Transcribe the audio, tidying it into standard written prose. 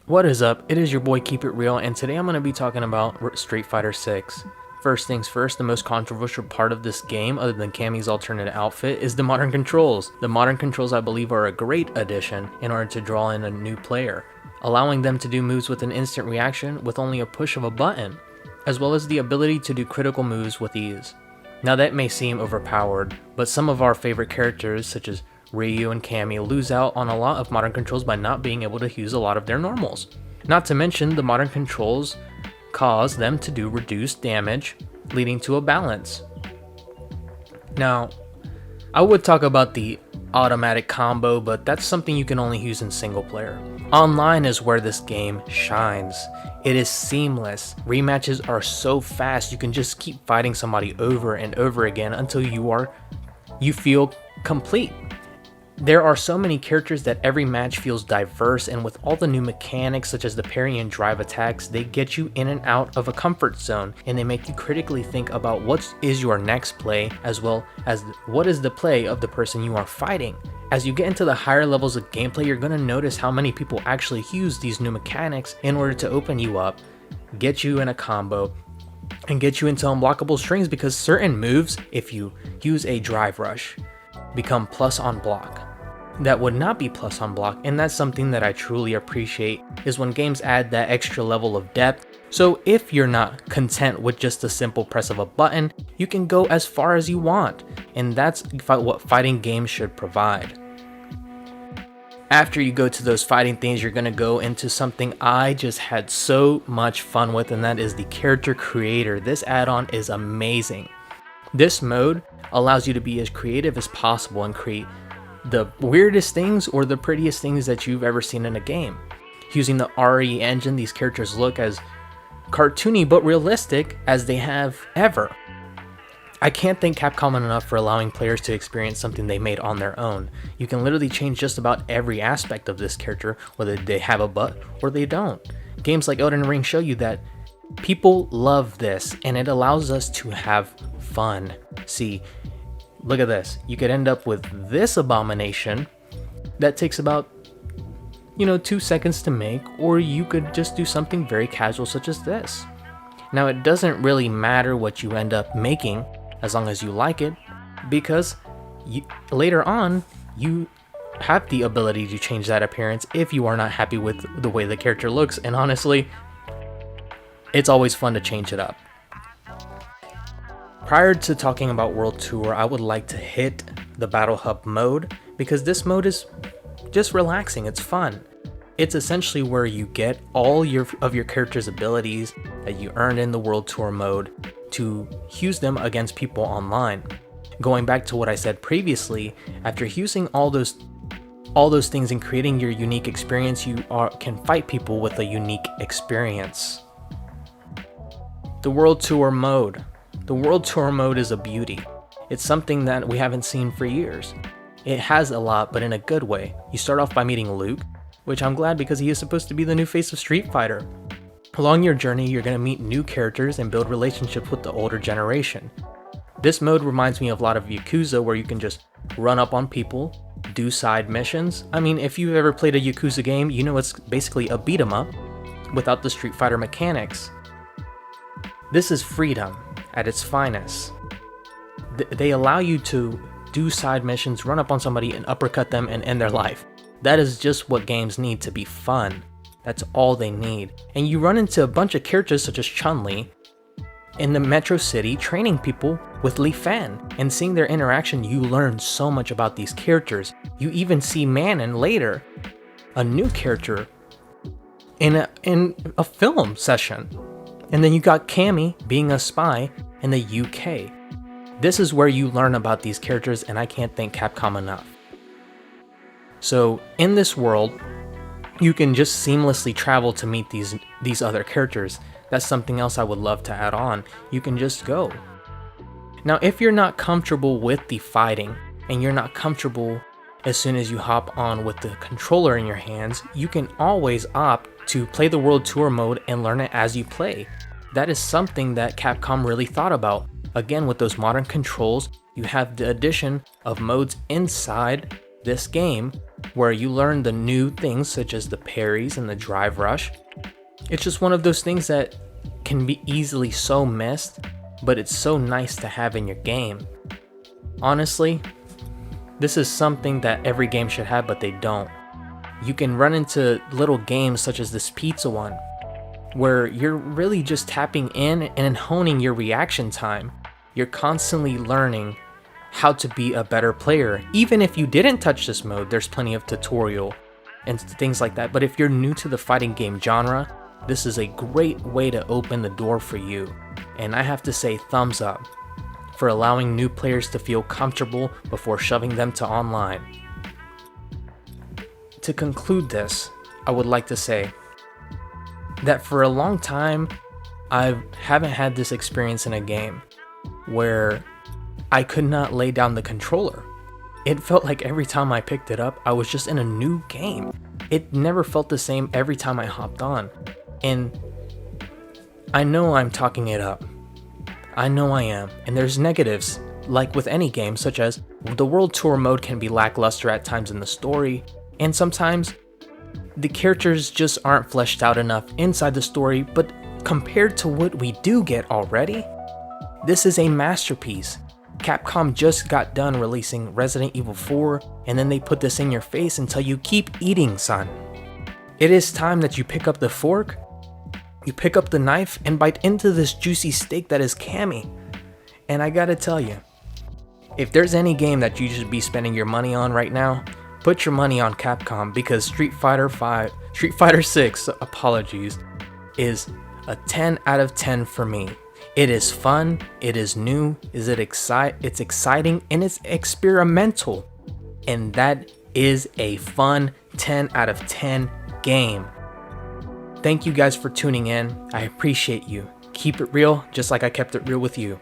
What is up? It is your boy Keep It Real, and today I'm going to be talking about Street Fighter 6. First things first, the most controversial part of this game, other than Cammy's alternate outfit, is the modern controls. The modern controls, I believe, are a great addition in order to draw in a new player, allowing them to do moves with an instant reaction with only a push of a button, as well as the ability to do critical moves with ease. Now that may seem overpowered, but some of our favorite characters, such as Ryu and Cammy, lose out on a lot of modern controls by not being able to use a lot of their normals. Not to mention, the modern controls cause them to do reduced damage, leading to a balance. Now, I would talk about the automatic combo, but that's something you can only use in single player. Online is where this game shines. It is seamless. Rematches are so fast, you can just keep fighting somebody over and over again until you feel complete. There are so many characters that every match feels diverse, and with all the new mechanics such as the parry and drive attacks, they get you in and out of a comfort zone, and they make you critically think about what is your next play, as well as what is the play of the person you are fighting. As you get into the higher levels of gameplay, you're going to notice how many people actually use these new mechanics in order to open you up, get you in a combo, and get you into unblockable strings, because certain moves, if you use a drive rush, become plus on block that would not be plus on block. And that's something that I truly appreciate, is when games add that extra level of depth. So if you're not content with just a simple press of a button, you can go as far as you want, and that's what fighting games should provide. After you go to those fighting things, you're going to go into something I just had so much fun with, and that is the character creator. This add-on is amazing. This mode allows you to be as creative as possible and create the weirdest things or the prettiest things that you've ever seen in a game. Using the RE engine, these characters look as cartoony but realistic as they have ever. I can't thank Capcom enough for allowing players to experience something they made on their own. You can literally change just about every aspect of this character, whether they have a butt or they don't. Games like Elden Ring show you that people love this, and it allows us to have fun. See, look at this. You could end up with this abomination that takes about 2 seconds to make, or you could just do something very casual such as this. Now, it doesn't really matter what you end up making as long as you like it, because later on you have the ability to change that appearance if you are not happy with the way the character looks, and honestly, it's always fun to change it up. Prior to talking about World Tour, I would like to hit the Battle Hub mode, because this mode is just relaxing, it's fun. It's essentially where you get all of your character's abilities that you earned in the World Tour mode to use them against people online. Going back to what I said previously, after using all those things and creating your unique experience, you can fight people with a unique experience. The World Tour mode. The World Tour mode is a beauty. It's something that we haven't seen for years. It has a lot, but in a good way. You start off by meeting Luke, which I'm glad, because he is supposed to be the new face of Street Fighter. Along your journey, you're going to meet new characters and build relationships with the older generation. This mode reminds me of a lot of Yakuza, where you can just run up on people, do side missions. I mean, if you've ever played a Yakuza game, you know it's basically a beat 'em up without the Street Fighter mechanics. This is freedom at its finest. They allow you to do side missions, run up on somebody and uppercut them and end their life. That is just what games need to be fun. That's all they need. And you run into a bunch of characters such as Chun-Li in the Metro City, training people with Li Fan, and seeing their interaction, you learn so much about these characters. You even see Manon later, a new character in a film session. And then you got Cammy being a spy in the UK. This is where you learn about these characters, and I can't thank Capcom enough. So in this world, you can just seamlessly travel to meet these other characters. That's something else I would love to add on. You can just go. Now, if you're not comfortable with the fighting, and you're not comfortable as soon as you hop on with the controller in your hands, you can always opt to play the World Tour mode and learn it as you play. That is something that Capcom really thought about. Again, with those modern controls, you have the addition of modes inside this game where you learn the new things such as the parries and the drive rush. It's just one of those things that can be easily so missed, but it's so nice to have in your game. Honestly, this is something that every game should have, but they don't. You can run into little games such as this pizza one, where you're really just tapping in and honing your reaction time. You're constantly learning how to be a better player. Even if you didn't touch this mode, there's plenty of tutorial and things like that. But if you're new to the fighting game genre, this is a great way to open the door for you. And I have to say thumbs up for allowing new players to feel comfortable before shoving them to online. To conclude this, I would like to say that for a long time, I haven't had this experience in a game where I could not lay down the controller. It felt like every time I picked it up, I was just in a new game. It never felt the same every time I hopped on. And I know I'm talking it up. I know I am. And there's negatives, like with any game, such as the World Tour mode can be lackluster at times in the story, and sometimes the characters just aren't fleshed out enough inside the story, but compared to what we do get already, this is a masterpiece. Capcom just got done releasing Resident Evil 4, and then they put this in your face and tell you, keep eating, son. It is time that you pick up the fork, you pick up the knife, and bite into this juicy steak that is Cammy. And I gotta tell you, if there's any game that you should be spending your money on right now, put your money on Capcom, because Street Fighter 6, apologies, is a 10 out of 10 for me. It is fun, it is new, it's exciting, and it's experimental. And that is a fun 10 out of 10 game. Thank you guys for tuning in. I appreciate you. Keep it real, just like I kept it real with you.